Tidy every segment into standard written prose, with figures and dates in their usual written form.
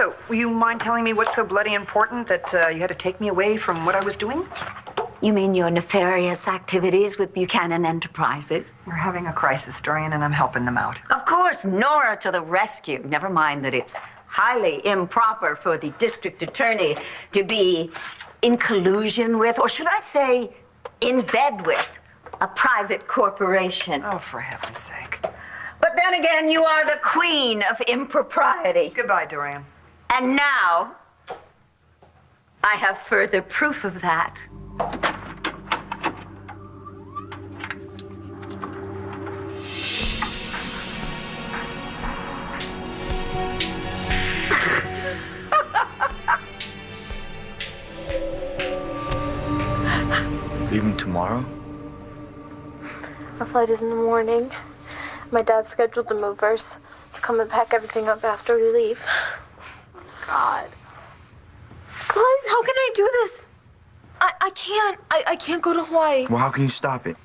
So, you mind telling me what's so bloody important that you had to take me away from what I was doing? You mean your nefarious activities with Buchanan Enterprises? We're having a crisis, Dorian, and I'm helping them out. Of course, Nora to the rescue. Never mind that it's highly improper for the district attorney to be in collusion with, or should I say, in bed with, a private corporation. Oh, for heaven's sake. But then again, you are the queen of impropriety. Goodbye, Dorian. And now, I have further proof of that. Leaving tomorrow? Our flight is in the morning. My dad's scheduled the movers to come and pack everything up after we leave. God. What? How can I do this? I can't. I can't go to Hawaii. Well, how can you stop it?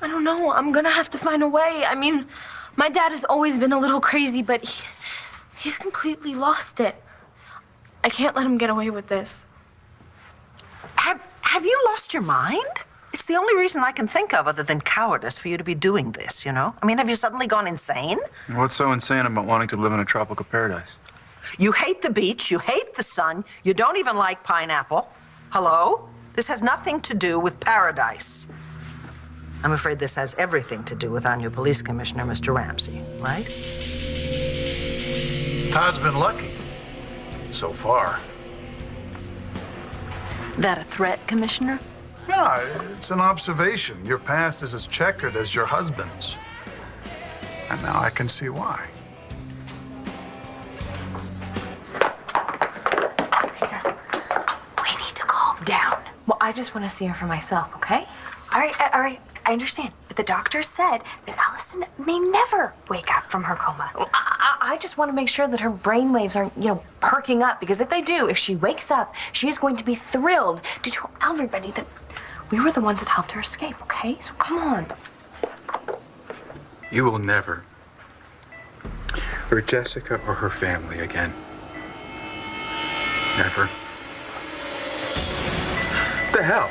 I don't know. I'm gonna have to find a way. I mean, my dad has always been a little crazy, but he's completely lost it. I can't let him get away with this. Have you lost your mind? It's the only reason I can think of other than cowardice for you to be doing this, you know? I mean, have you suddenly gone insane? What's so insane about wanting to live in a tropical paradise? You hate the beach, you hate the sun, you don't even like pineapple. Hello? This has nothing to do with paradise. I'm afraid this has everything to do with our new police commissioner, Mr. Ramsey, right? Todd's been lucky. So far. That a threat, Commissioner? No, it's an observation. Your past is as checkered as your husband's. And now I can see why. We need to calm down. Well, I just want to see her for myself, okay? All right, I understand. But the doctor said that Allison may never wake up from her coma. I just want to make sure that her brain waves aren't, perking up. Because if they do, if she wakes up, she is going to be thrilled to tell everybody that we were the ones that helped her escape, okay? So come on. You will never hurt Jessica or her family again. Never. What the hell?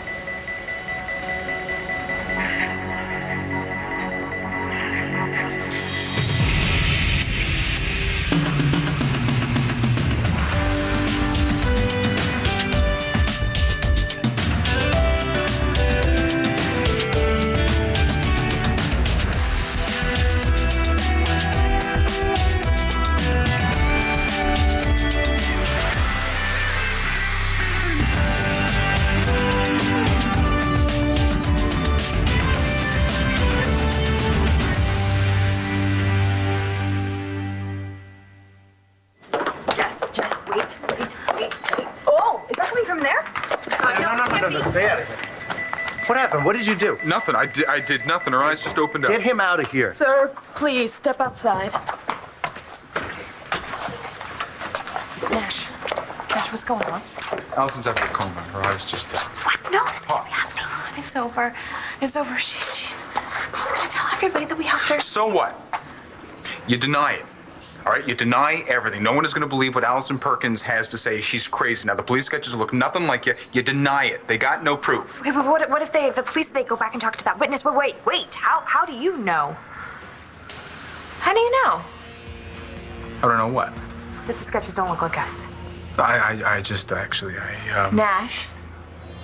Stay out of here. What happened? What did you do? Nothing. I did nothing. Her eyes just opened up. Get him out of here. Sir, please step outside. Nash, what's going on? Allison's after a coma. Her eyes just... What? No, this can't be happening. It's over. It's over. She's gonna tell everybody that we helped her. So what? You deny it. All right, you deny everything. No one is going to believe what Allison Perkins has to say. She's crazy. Now, the police sketches look nothing like you. You deny it. They got no proof. Okay, but what if the police, they go back and talk to that witness? But wait. How do you know? How do you know? I don't know what. That the sketches don't look like us. I just actually, Nash,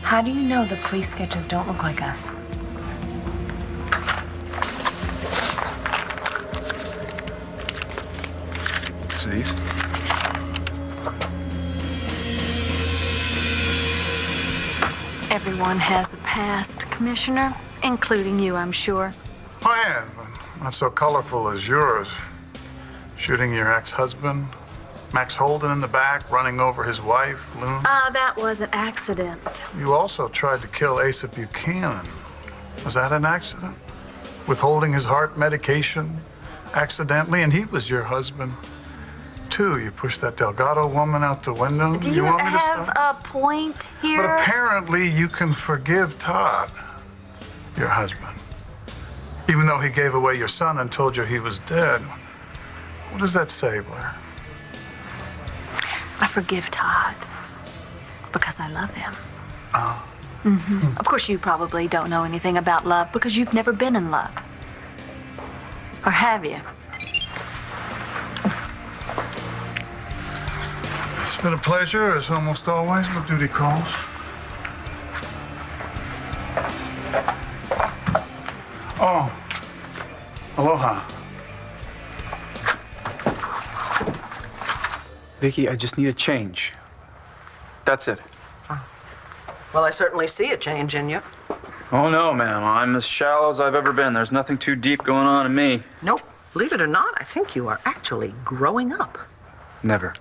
how do you know the police sketches don't look like us? These? Everyone has a past, Commissioner, including you, I'm sure. Oh, yeah, but not so colorful as yours. Shooting your ex-husband, Max Holden in the back, running over his wife, Loon. That was an accident. You also tried to kill Asa Buchanan. Was that an accident? Withholding his heart medication accidentally, and he was your husband. Too. You pushed that Delgado woman out the window. Do you want me to have stop? a point here? But apparently you can forgive Todd, your husband. Even though he gave away your son and told you he was dead. What does that say, Blair? I forgive Todd because I love him. Oh. Of course, you probably don't know anything about love because you've never been in love. Or have you? It's been a pleasure, as almost always, when duty calls. Oh, aloha. Vicky, I just need a change. That's it. Well, I certainly see a change in you. Oh, no, ma'am. I'm as shallow as I've ever been. There's nothing too deep going on in me. Nope. Believe it or not, I think you are actually growing up. Never.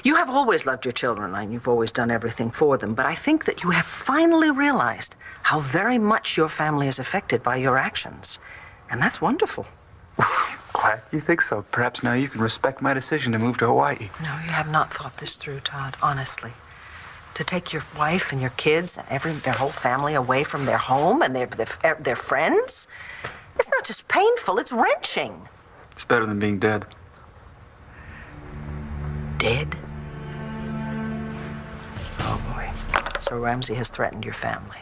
You have always loved your children, and you've always done everything for them, but I think that you have finally realized how very much your family is affected by your actions. And that's wonderful. Glad you think so. Perhaps now you can respect my decision to move to Hawaii. No, you have not thought this through, Todd, honestly. To take your wife and your kids and their whole family away from their home and their friends, it's not just painful, it's wrenching. It's better than being dead. Dead? Oh, boy. So Ramsey has threatened your family.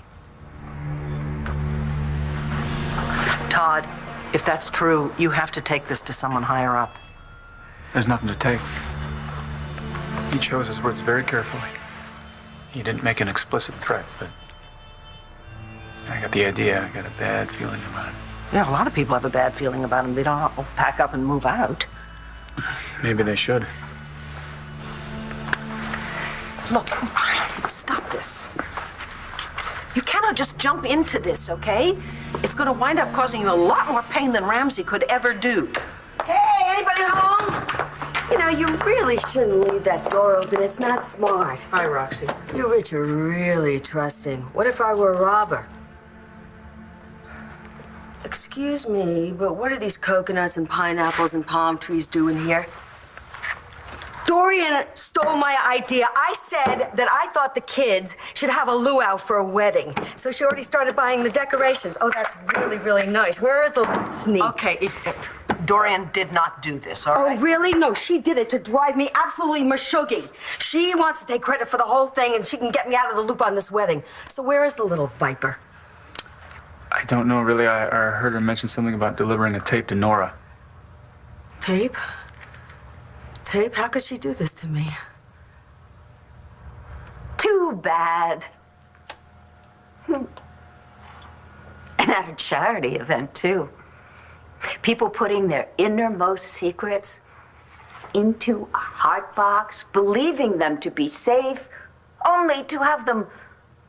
Todd, if that's true, you have to take this to someone higher up. There's nothing to take. He chose his words very carefully. He didn't make an explicit threat, but I got the idea. I got a bad feeling about it. Yeah, a lot of people have a bad feeling about him. They don't all pack up and move out. Maybe they should. Look, stop this. You cannot just jump into this, okay? It's going to wind up causing you a lot more pain than Ramsey could ever do. Hey, anybody home? You know, you really shouldn't leave that door open. It's not smart. Hi, Roxy. You rich are really trusting. What if I were a robber? Excuse me, but what are these coconuts and pineapples and palm trees doing here? Dorian stole my idea. I said that I thought the kids should have a luau for a wedding. So she already started buying the decorations. Oh, that's really, really nice. Where is the little sneak? Okay, Dorian did not do this, all right? Oh, really? No, she did it to drive me absolutely mashuggy. She wants to take credit for the whole thing, and she can get me out of the loop on this wedding. So where is the little viper? I don't know, really. I heard her mention something about delivering a tape to Nora. Tape? Tape? How could she do this to me? Too bad. And at a charity event, too. People putting their innermost secrets into a heart box, believing them to be safe, only to have them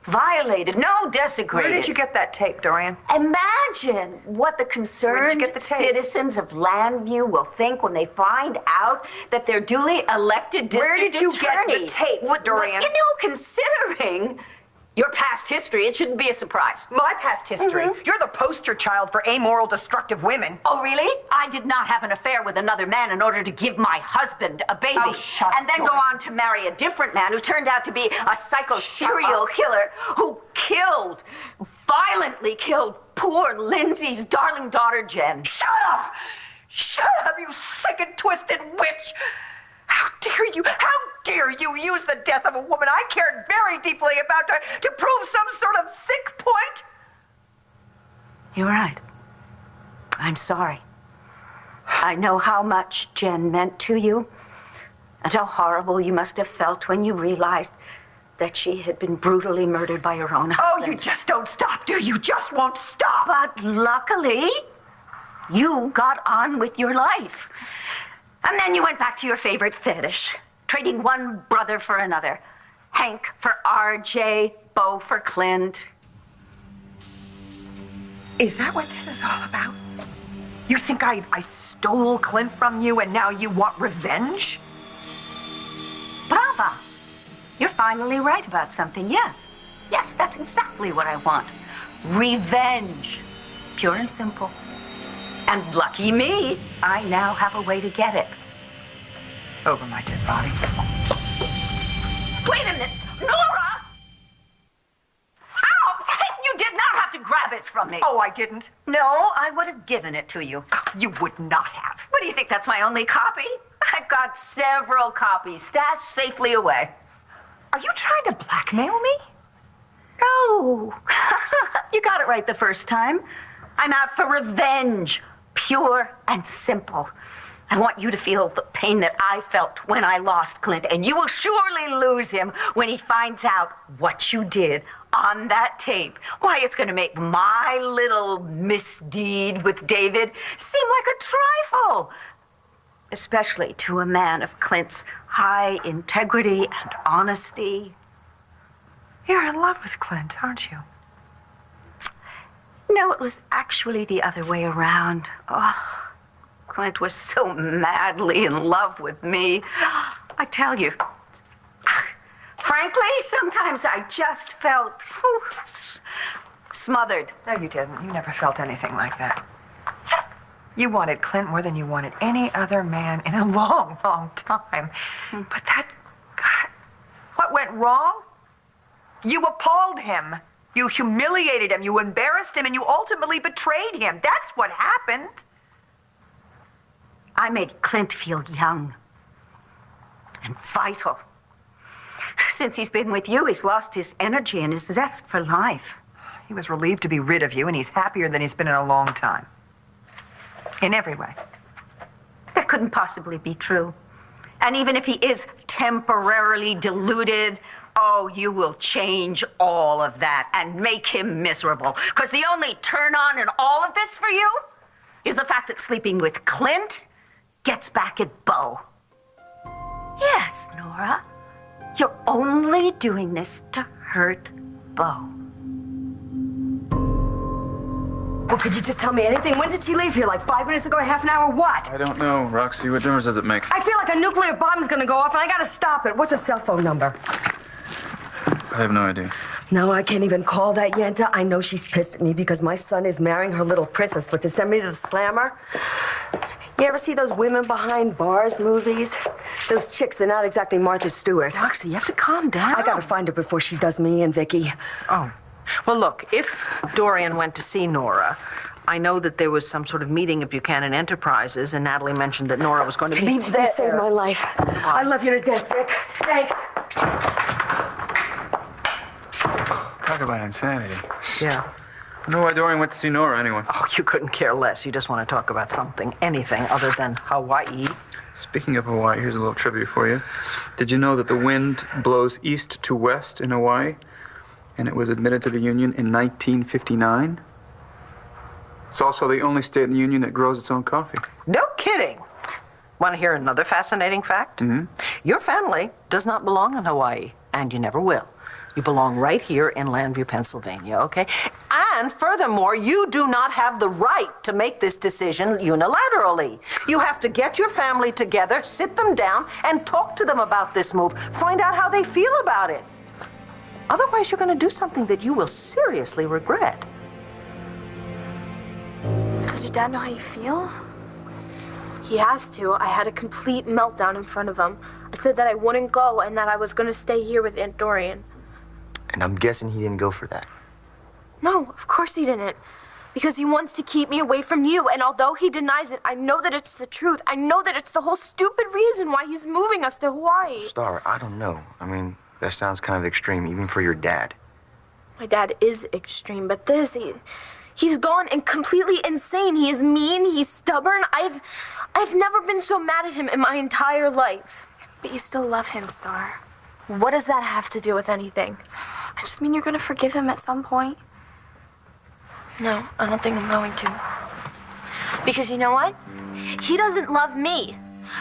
violated, no, desecrated. Where did you get that tape, Dorian? Imagine what the Where concerned did you get the tape? citizens of Landview will think when they find out that their duly elected Where district did you get attorney... the tape, Dorian? You know, considering your past history, it shouldn't be a surprise. My past history? You're the poster child for amoral, destructive women. Oh, really? I did not have an affair with another man in order to give my husband a baby. Oh, shut And then up. go on to marry a different man who turned out to be a psycho serial killer who violently killed poor Lindsay's darling daughter, Jen. Shut up! Shut up, you sick and twisted witch! How dare you use the death of a woman I cared very deeply about to prove some sort of sick point? You're right. I'm sorry. I know how much Jen meant to you, and how horrible you must have felt when you realized that she had been brutally murdered by her own husband. Oh, you just don't stop, do you? Just won't stop. But luckily, you got on with your life. And then you went back to your favorite fetish, trading one brother for another. Hank for RJ, Bo for Clint. Is that what this is all about? You think I stole Clint from you and now you want revenge? Brava! You're finally right about something, yes. Yes, that's exactly what I want. Revenge. Pure and simple. And lucky me, I now have a way to get it. Over my dead body. Wait a minute, Nora! Ow! You did not have to grab it from me. Oh, I didn't. No, I would have given it to you. You would not have. What do you think, that's my only copy? I've got several copies stashed safely away. Are you trying to blackmail me? No. You got it right the first time. I'm out for revenge, pure and simple. I want you to feel the pain that I felt when I lost Clint, and you will surely lose him when he finds out what you did on that tape. Why, it's going to make my little misdeed with David seem like a trifle, especially to a man of Clint's high integrity and honesty. You're in love with Clint, aren't you? No, it was actually the other way around. Oh, Clint was so madly in love with me. I tell you, frankly, sometimes I just felt smothered. No, you didn't. You never felt anything like that. You wanted Clint more than you wanted any other man in a long, long time. But God, what went wrong? You appalled him. You humiliated him. You embarrassed him, and you ultimately betrayed him. That's what happened. I made Clint feel young and vital. Since he's been with you, he's lost his energy and his zest for life. He was relieved to be rid of you, and he's happier than he's been in a long time. In every way. That couldn't possibly be true. And even if he is temporarily deluded, oh, you will change all of that and make him miserable. Because the only turn on in all of this for you is the fact that sleeping with Clint gets back at Bo. Yes, Nora. You're only doing this to hurt Bo. Well, could you just tell me anything? When did she leave here? Like 5 minutes ago, half an hour, what? I don't know, Roxy. What difference does it make? I feel like a nuclear bomb is gonna go off and I gotta stop it. What's her cell phone number? I have no idea. No, I can't even call that Yenta. I know she's pissed at me because my son is marrying her little princess, but to send me to the slammer? You ever see those women behind bars movies? Those chicks, they're not exactly Martha Stewart. Roxy, you have to calm down. I gotta find her before she does me and Vicky. Oh. Well, look, if Dorian went to see Nora, I know that there was some sort of meeting at Buchanan Enterprises, and Natalie mentioned that Nora was going to be there. You saved my life. I love you to death, Vic. Thanks. Talk about insanity. Yeah. I know why Dorian went to see Nora anyway. Oh, you couldn't care less. You just want to talk about something, anything other than Hawaii. Speaking of Hawaii, here's a little trivia for you. Did you know that the wind blows east to west in Hawaii? And it was admitted to the Union in 1959. It's also the only state in the Union that grows its own coffee. No kidding. Want to hear another fascinating fact? Mm-hmm. Your family does not belong in Hawaii, and you never will. You belong right here in Landview, Pennsylvania, okay? And furthermore, you do not have the right to make this decision unilaterally. You have to get your family together, sit them down, and talk to them about this move. Find out how they feel about it. Otherwise, you're going to do something that you will seriously regret. Does your dad know how you feel? He has to. I had a complete meltdown in front of him. I said that I wouldn't go and that I was going to stay here with Aunt Dorian. And I'm guessing he didn't go for that. No, of course he didn't. Because he wants to keep me away from you. And although he denies it, I know that it's the truth. I know that it's the whole stupid reason why he's moving us to Hawaii. Star, I don't know. I mean, that sounds kind of extreme, even for your dad. My dad is extreme, but he's gone and completely insane. He is mean, he's stubborn. I've never been so mad at him in my entire life. But you still love him, Star. What does that have to do with anything? I just mean you're gonna forgive him at some point. No, I don't think I'm going to. Because you know what? He doesn't love me.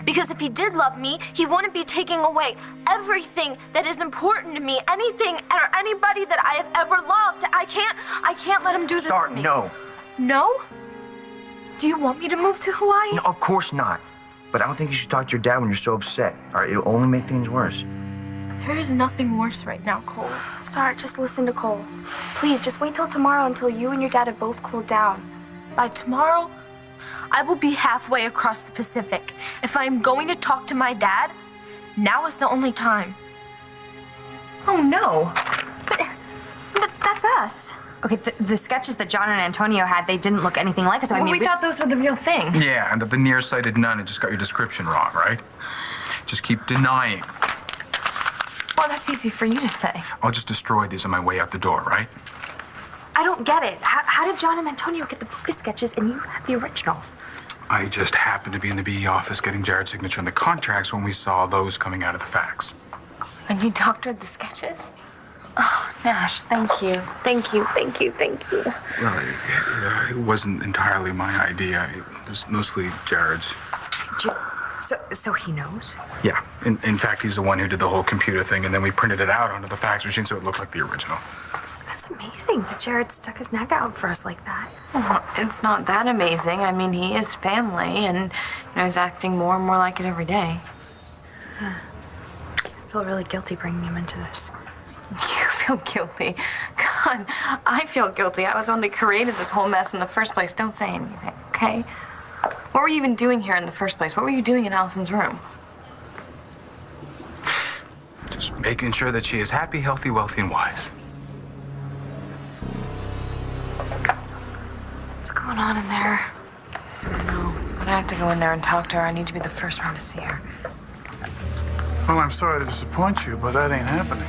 Because if he did love me, he wouldn't be taking away everything that is important to me, anything or anybody that I have ever loved. I can't let him do this Star, to me. no. No? Do you want me to move to Hawaii? No, of course not. But I don't think you should talk to your dad when you're so upset. All right, it'll only make things worse. There is nothing worse right now, Cole. Star, just listen to Cole. Please, just wait till tomorrow until you and your dad have both cooled down. By tomorrow, I will be halfway across the Pacific. If I am going to talk to my dad, now is the only time. Oh, no. But that's us. Okay, the sketches that John and Antonio had, they didn't look anything like us. I mean, we thought those were the real thing. Yeah, and the nearsighted nun had just got your description wrong, right? Just keep denying. Well, that's easy for you to say. I'll just destroy these on my way out the door, right? I don't get it. How did John and Antonio get the Puka sketches and you had the originals? I just happened to be in the BE office getting Jared's signature on the contracts when we saw those coming out of the fax. And you doctored the sketches? Oh, Nash, thank you. Thank you, thank you, thank you. Well, it wasn't entirely my idea. It was mostly Jared's. So he knows? Yeah. In fact, he's the one who did the whole computer thing, and then we printed it out onto the fax machine so it looked like the original. That's amazing that Jared stuck his neck out for us like that. Well, it's not that amazing. I mean, he is family, and he's acting more and more like it every day. I feel really guilty bringing him into this. You feel guilty? God, I feel guilty. I was the one that created this whole mess in the first place. Don't say anything, okay? What were you even doing here in the first place? What were you doing in Allison's room? Just making sure that she is happy, healthy, wealthy, and wise. What's going on in there? I don't know, but I have to go in there and talk to her. I need to be the first one to see her. Well, I'm sorry to disappoint you, but that ain't happening.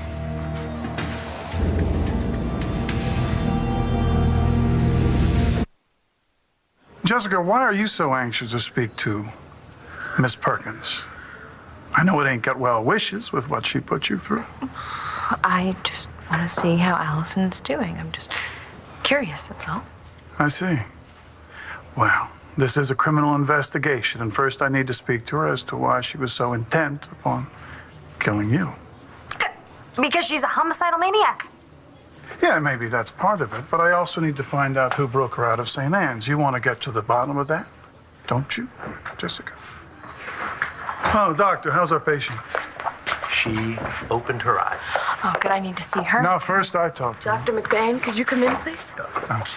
Jessica, why are you so anxious to speak to Miss Perkins? I know it ain't got well wishes with what she put you through. I just want to see how Allison's doing. I'm just curious, that's all. I see. Well, this is a criminal investigation, and first I need to speak to her as to why she was so intent upon killing you. Because she's a homicidal maniac. Yeah, maybe that's part of it, but I also need to find out who broke her out of St. Anne's. You want to get to the bottom of that, don't you, Jessica? Oh, doctor, how's our patient? She opened her eyes. Oh, good, I need to see her. No, first I talk to her. Dr. McBain, could you come in, please? Woke up?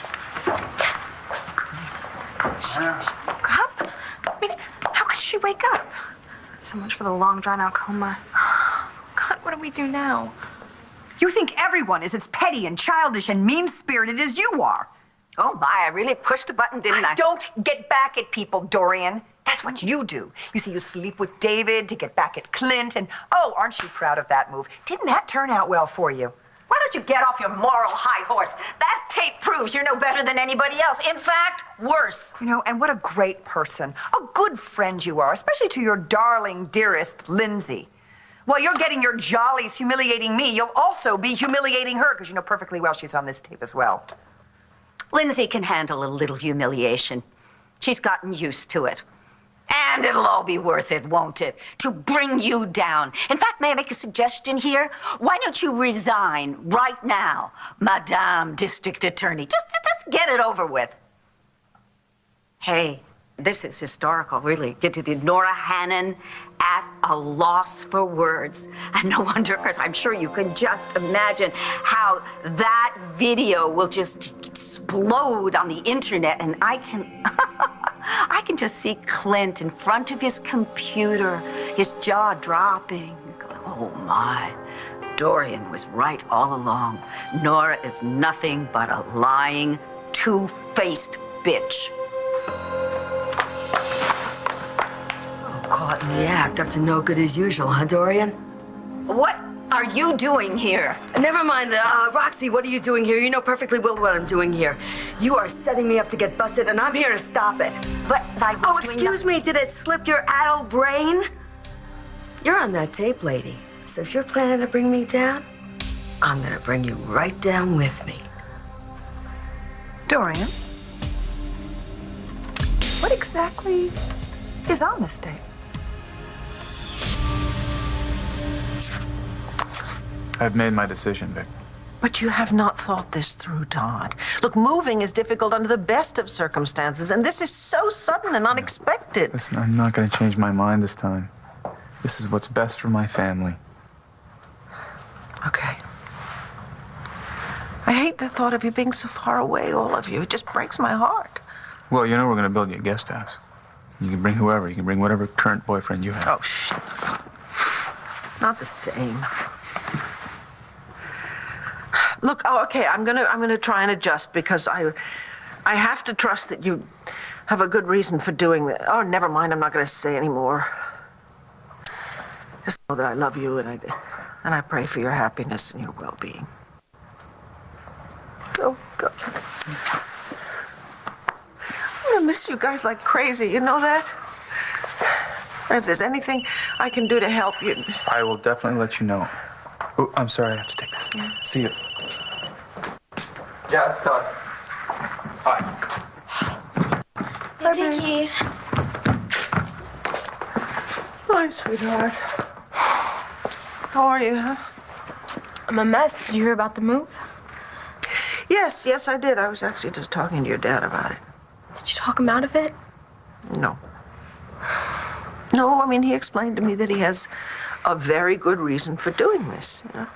I mean, how could she wake up? So much for the long, drawn-out coma. God, what do we do now? You think everyone is as petty and childish and mean-spirited as you are. Oh, my, I really pushed a button, didn't I? Don't get back at people, Dorian. That's what you do. You see, you sleep with David to get back at Clint, and oh, aren't you proud of that move? Didn't that turn out well for you? Why don't you get off your moral high horse? That tape proves you're no better than anybody else. In fact, worse. You know, and what a great person. A good friend you are, especially to your darling, dearest Lindsay. While you're getting your jollies humiliating me, you'll also be humiliating her, because you know perfectly well she's on this tape as well. Lindsay can handle a little humiliation. She's gotten used to it. And it'll all be worth it, won't it? To bring you down. In fact, may I make a suggestion here? Why don't you resign right now, Madame District Attorney? Just get it over with. Hey, this is historical, really. Did Nora Hannon at a loss for words? And no wonder, because I'm sure you can just imagine how that video will just explode on the internet. And I can just see Clint in front of his computer, his jaw dropping. Oh my, Dorian was right all along. Nora is nothing but a lying, two-faced bitch. Caught in the act, up to no good as usual, huh, Dorian? What are you doing here? Never mind that. Roxy, what are you doing here? You know perfectly well what I'm doing here. You are setting me up to get busted, and I'm here to stop it. But I was Oh, doing excuse me, did it slip your addled brain? You're on that tape, lady. So if you're planning to bring me down, I'm gonna bring you right down with me. Dorian, what exactly is on this tape? I've made my decision, Vic. But you have not thought this through, Todd. Look, moving is difficult under the best of circumstances, and this is so sudden and unexpected. Listen, I'm not going to change my mind this time. This is what's best for my family. Okay. I hate the thought of you being so far away, all of you. It just breaks my heart. Well, you know we're going to build you a guest house. You can bring whoever. You can bring whatever current boyfriend you have. Oh, shit. It's not the same. Look, okay, I'm gonna try and adjust because I have to trust that you have a good reason for doing that. Oh, never mind, I'm not gonna say anymore. Just know that I love you and I pray for your happiness and your well-being. Oh, God. I'm gonna miss you guys like crazy, you know that? And if there's anything I can do to help you... I will definitely let you know. Oh, I'm sorry, I have to take this. Yeah. See you. Yeah, it's done. Bye. Hey, Vicky. Hi, sweetheart. How are you, huh? I'm a mess. Did you hear about the move? Yes, I did. I was actually just talking to your dad about it. Did you talk him out of it? No. No, I mean, he explained to me that he has a very good reason for doing this. You know?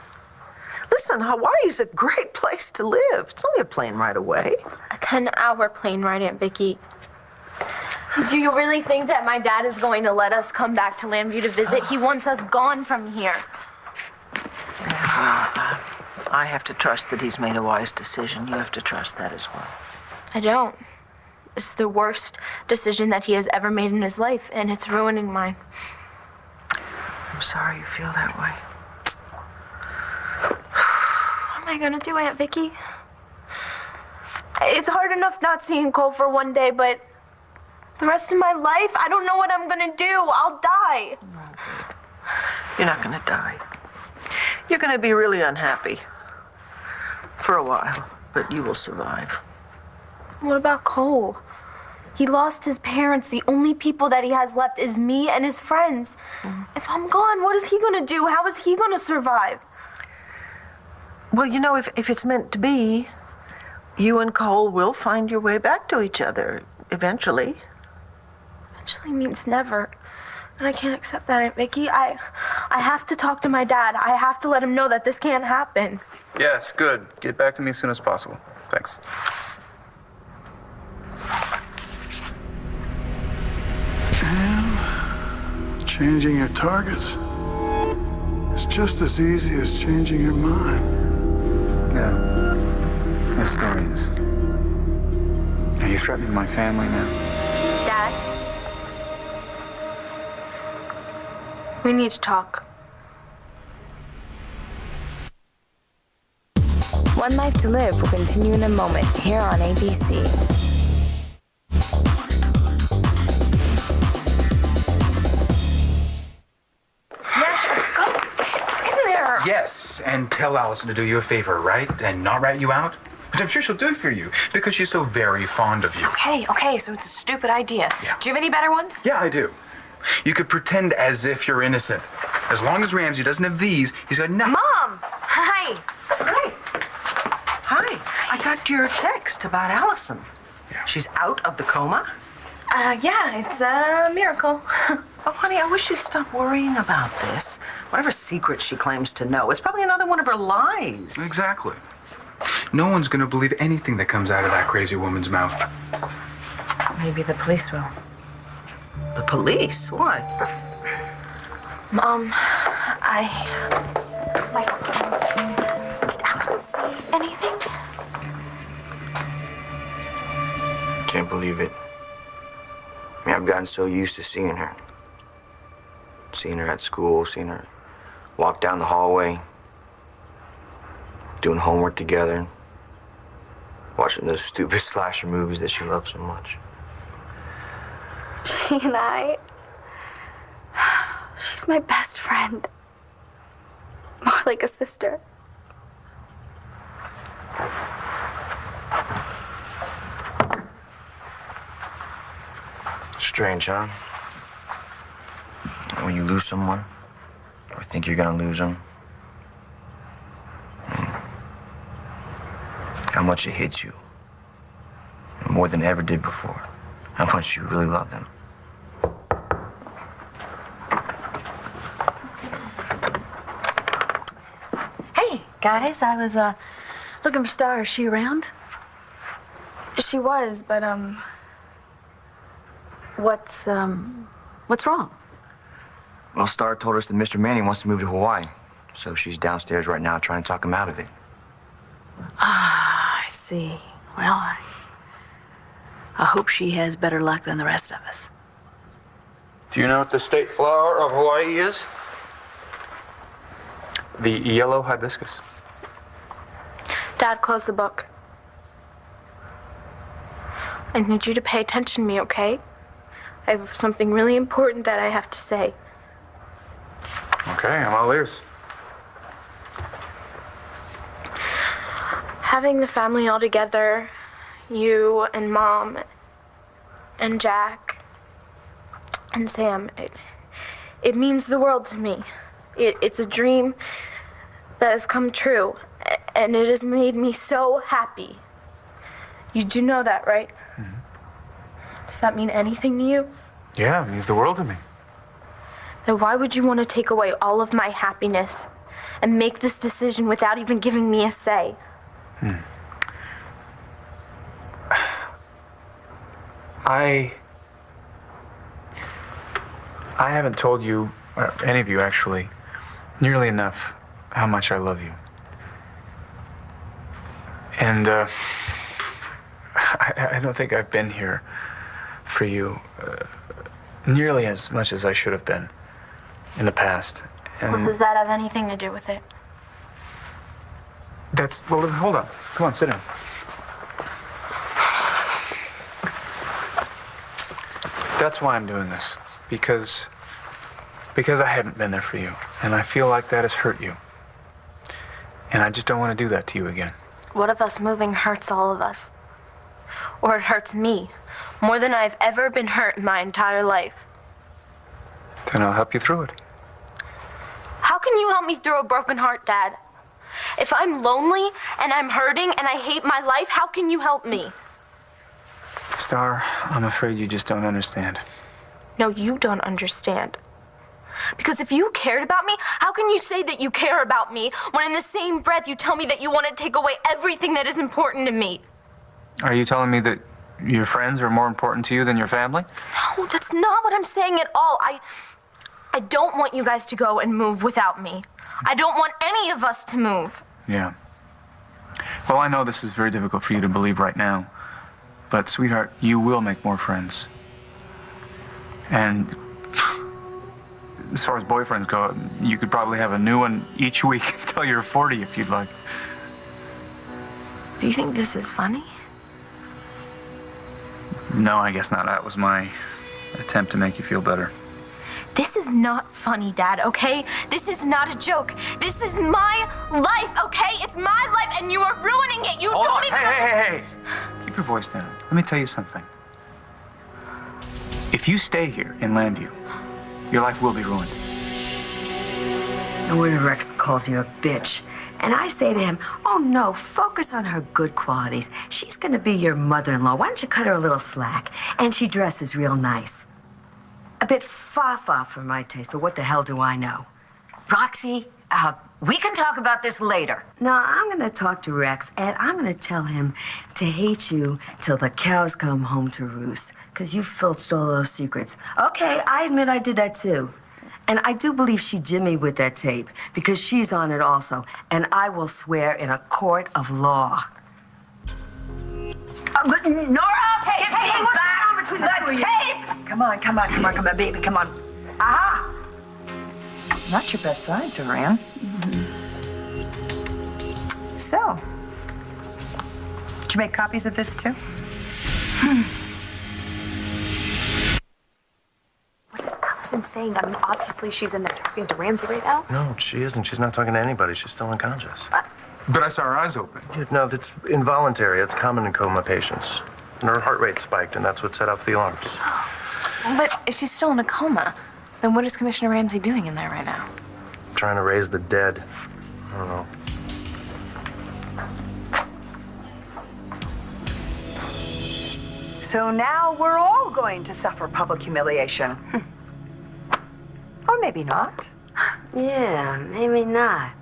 Listen, Hawaii's a great place to live. It's only a plane ride away. A 10-hour plane ride, Aunt Vicky. Do you really think that my dad is going to let us come back to Landview to visit? He wants us gone from here. I have to trust that he's made a wise decision. You have to trust that as well. I don't. It's the worst decision that he has ever made in his life, and it's ruining mine. I'm sorry you feel that way. What am I gonna do, Aunt Vicky? It's hard enough not seeing Cole for one day, but the rest of my life, I don't know what I'm gonna do. I'll die. You're not gonna die. You're gonna be really unhappy for a while, but you will survive. What about Cole? He lost his parents. The only people that he has left is me and his friends. If I'm gone, what is he gonna do? How is he gonna survive? Well, you know, if it's meant to be, you and Cole will find your way back to each other eventually. Eventually means never. And I can't accept that, Aunt Vicky. I have to talk to my dad. I have to let him know that this can't happen. Yes, good. Get back to me as soon as possible. Thanks. And changing your targets is just as easy as changing your mind. Yeah. My story is. Are you threatening my family now? Dad? We need to talk. One Life to Live will continue in a moment here on ABC. Yes, and tell Allison to do you a favor, right? And not rat you out? But I'm sure she'll do it for you because she's so very fond of you. Okay, so it's a stupid idea. Yeah. Do you have any better ones? Yeah, I do. You could pretend as if you're innocent. As long as Ramsey doesn't have these, he's got nothing. Mom! Hi! Hi. I got your text about Allison. Yeah. She's out of the coma? Yeah, it's a miracle. Oh, honey, I wish you'd stop worrying about this. Whatever secret she claims to know, it's probably another one of her lies. Exactly. No one's gonna believe anything that comes out of that crazy woman's mouth. Maybe the police will. The police? Why? Mom, did Allison say anything? Can't believe it. I mean, I've gotten so used to seeing her. Seeing her at school, seeing her walk down the hallway, doing homework together, watching those stupid slasher movies that she loves so much. She and I, she's my best friend. More like a sister. Strange, huh? When you lose someone, or think you're gonna lose them, how much it hits you. More than ever did before. How much you really love them. Hey, guys, I was, looking for Star. Is she around? She was, but, What's wrong? Well, Star told us that Mr. Manning wants to move to Hawaii, so she's downstairs right now trying to talk him out of it. Ah, I see. Well, I hope she has better luck than the rest of us. Do you know what the state flower of Hawaii is? The yellow hibiscus. Dad, close the book. I need you to pay attention to me, okay? I have something really important that I have to say. Okay, I'm all ears. Having the family all together, you and Mom and Jack and Sam, it means the world to me. It's a dream that has come true, and it has made me so happy. You do know that, right? Mm-hmm. Does that mean anything to you? Yeah, it means the world to me. Then why would you want to take away all of my happiness and make this decision without even giving me a say? I haven't told you, or any of you actually, nearly enough how much I love you. And I don't think I've been here for you nearly as much as I should have been in the past. And Well, does that have anything to do with it? well, hold on. Come on, sit down. That's why I'm doing this, because I haven't been there for you, and I feel like that has hurt you. And I just don't want to do that to you again. What if us moving hurts all of us? Or it hurts me more than I've ever been hurt in my entire life? Then I'll help you through it. How can you help me through a broken heart, Dad? If I'm lonely and I'm hurting and I hate my life, how can you help me? Star, I'm afraid you just don't understand. No, you don't understand. Because if you cared about me, how can you say that you care about me when in the same breath you tell me that you want to take away everything that is important to me? Are you telling me that your friends are more important to you than your family? No, that's not what I'm saying at all. I don't want you guys to go and move without me. I don't want any of us to move. Yeah. Well, I know this is very difficult for you to believe right now. But, sweetheart, you will make more friends. And as far as boyfriends go, you could probably have a new one each week until you're 40 if you'd like. Do you think this is funny? No, I guess not. That was my attempt to make you feel better. This is not funny, Dad, okay? This is not a joke. This is my life, okay? It's my life, and you are ruining it. You Hold don't on. even... Hey. Keep your voice down. Let me tell you something. If you stay here in Landview, your life will be ruined. And when Rex calls you a bitch, and I say to him, oh no, focus on her good qualities. She's gonna be your mother-in-law. Why don't you cut her a little slack? And she dresses real nice. A bit fa-fa for my taste, but what the hell do I know? Roxy, we can talk about this later. No, I'm gonna talk to Rex, and I'm gonna tell him to hate you till the cows come home to roost, because you filched all those secrets. Okay, I admit I did that too. And I do believe she jimmied with that tape, because she's on it also, and I will swear in a court of law. But Nora, hey, what's going on between the two of you? tape! Come on, baby, come on. Aha! Not your best side, Duran. So, did you make copies of this too? What is Allison saying? I mean, obviously she's in there talking to Ramsey right now. No, she isn't. She's not talking to anybody. She's still unconscious. But I saw her eyes open. Yeah, no, that's involuntary. It's common in coma patients. And her heart rate spiked, and that's what set off the alarms. But if she's still in a coma, then what is Commissioner Ramsey doing in there right now? Trying to raise the dead. I don't know. So now we're all going to suffer public humiliation. Or maybe not. Yeah, maybe not.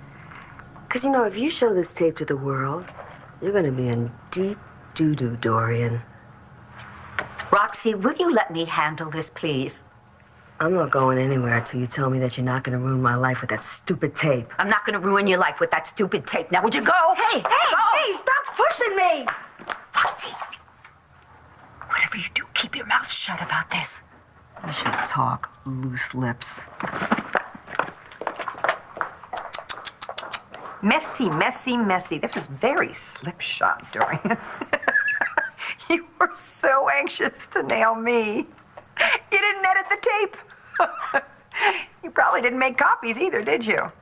Because, you know, if you show this tape to the world, you're gonna be in deep doo-doo, Dorian. Roxy, will you let me handle this, please? I'm not going anywhere until you tell me that you're not going to ruin my life with that stupid tape. I'm not going to ruin your life with that stupid tape. Now, would you go? Hey, stop pushing me! Roxy, whatever you do, keep your mouth shut about this. You should talk, loose lips. Messy, messy, messy. That was very slipshod, Dorian. You were so anxious to nail me. You didn't edit the tape. You probably didn't make copies either, did you?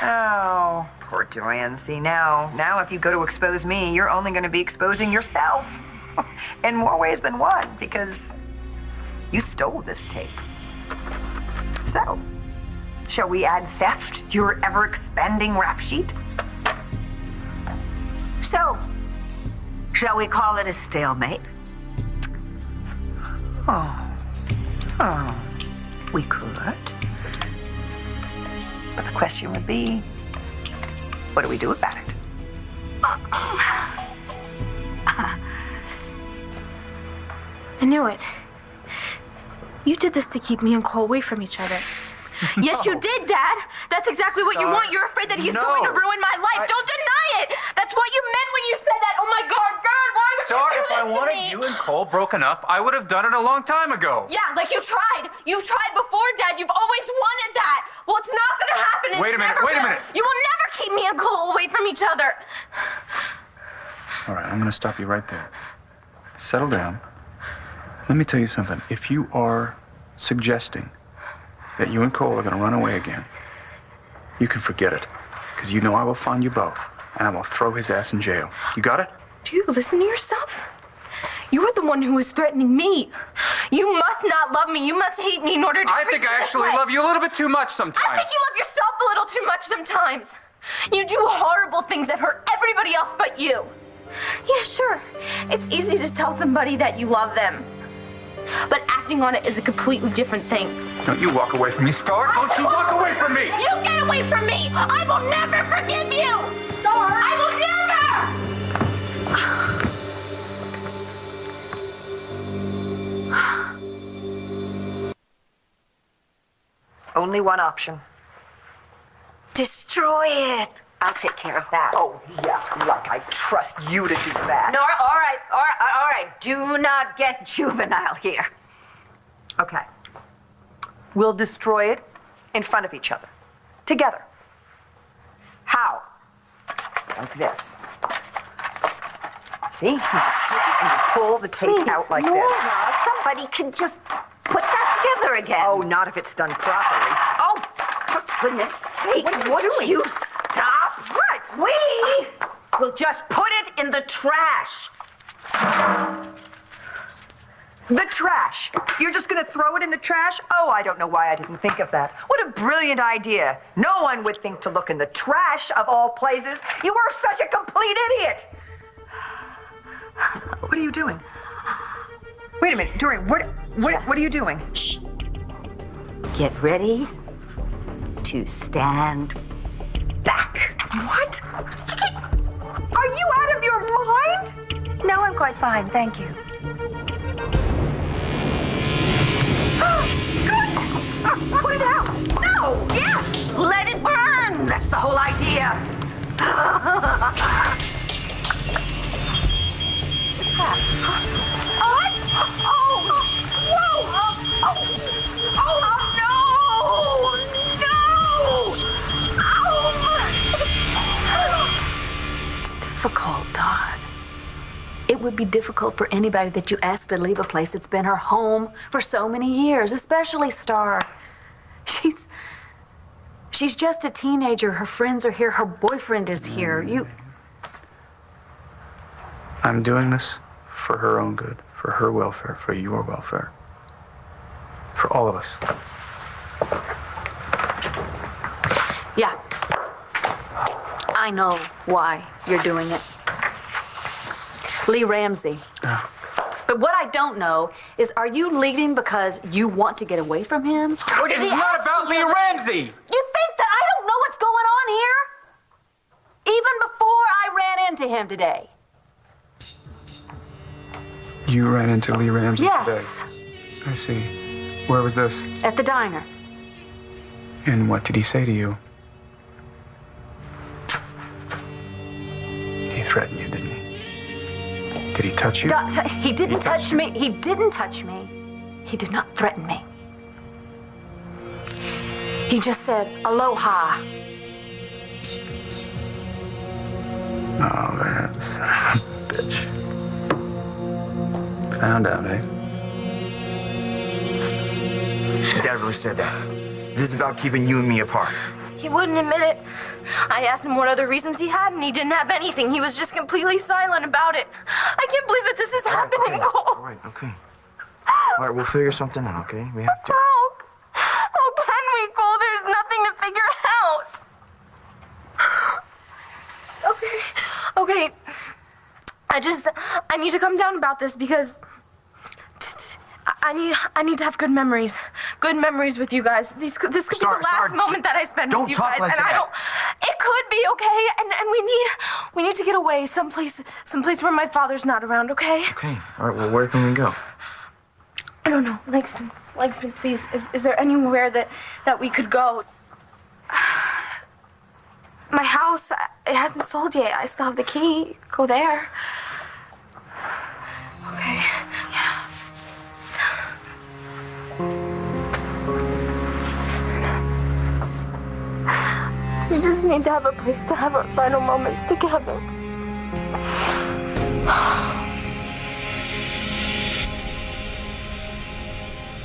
Oh, poor Dorian. See, now if you go to expose me, you're only going to be exposing yourself in more ways than one, because you stole this tape. So, shall we add theft to your ever-expanding rap sheet? So, shall we call it a stalemate? Oh, we could. But the question would be, what do we do about it? I knew it. You did this to keep me and Cole away from each other. Yes, you did, Dad. That's exactly what you want. You're afraid that he's going to ruin my life. Don't deny it. That's what you meant when you said that. Oh my God, Dad, why would Star, you do if I this to wanted me? you and Cole broken up, I would have done it a long time ago. Yeah, like you tried. You've tried before, Dad. You've always wanted that. Well, it's not going to happen. Wait a minute, wait a minute. You will never keep me and Cole away from each other. All right, I'm going to stop you right there. Settle down. Let me tell you something. If you are suggesting that you and Cole are going to run away again, you can forget it. Because you know I will find you both, and I will throw his ass in jail. You got it? Do you listen to yourself? You are the one who was threatening me. You must not love me. You must hate me in order to I treat think me I this actually way. love you a little bit too much sometimes. I think you love yourself a little too much sometimes. You do horrible things that hurt everybody else but you. Yeah, sure. It's easy to tell somebody that you love them. But acting on it is a completely different thing. Don't you walk away from me, Star. Don't you walk away from me. You get away from me! I will never forgive you! Star! I will never! Only one option. Destroy it. I'll take care of that. Oh, yeah, like I trust you to do that. No, all right. Do not get juvenile here. Okay. We'll destroy it in front of each other. Together. How? Like this. See? You take it and you pull the tape out like this. Nora, somebody can just put that together again. Oh, not if it's done properly. Oh, for goodness sake. What are you doing? You stop. What? We will just put it in the trash. The trash. You're just gonna throw it in the trash? Oh, I don't know why I didn't think of that. What a brilliant idea. No one would think to look in the trash of all places. You are such a complete idiot. What are you doing? Wait a minute, Dorian, what are you doing? Shh. Get ready to stand back. What? Are you out of your mind? No, I'm quite fine, thank you. Good! Put it out! No! Yes! Let it burn! That's the whole idea. It's difficult, Todd. It would be difficult for anybody that you ask to leave a place that's been her home for so many years, especially Star. She's just a teenager. Her friends are here. Her boyfriend is here. I'm doing this for her own good, for her welfare, for your welfare, for all of us. Yeah. I know why you're doing it. Lee Ramsey. But what I don't know is, are you leaving because you want to get away from him? Or did It's he not ask about you Lee to- Ramsey! You think that I don't know what's going on here? Even before I ran into him today. You ran into Lee Ramsey Yes. today. I see. Where was this? At the diner. And what did he say to you? He threatened you, didn't he? Did he touch you? He didn't touch me. He didn't touch me. He did not threaten me. He just said, aloha. Oh, that son of a bitch. Found out, eh? Dad really said that. This is about keeping you and me apart. He wouldn't admit it. I asked him what other reasons he had, and he didn't have anything. He was just completely silent about it. I can't believe that this is happening, Cole. All right, okay. All right, we'll figure something out, okay? We have to. How can we, Cole? There's nothing to figure out. Okay. I need to come down about this because I need to have good memories. Good memories with you guys. This could be the last moment that I spend with you guys. Like and that. I don't. It could be, okay? And we need to get away someplace where my father's not around, okay? Okay. All right, well, where can we go? I don't know. Langston, please. Is there anywhere that we could go? My house, it hasn't sold yet. I still have the key. Go there. Okay. Yeah. We just need to have a place to have our final moments together.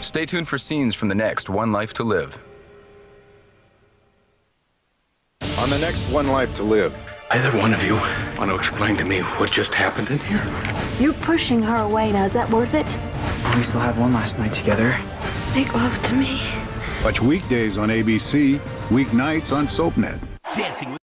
Stay tuned for scenes from the next One Life to Live. On the next One Life to Live. Either one of you want to explain to me what just happened in here? You're pushing her away now. Is that worth it? We still have one last night together. Make love to me. Watch weekdays on ABC, weeknights on SoapNet. Dancing with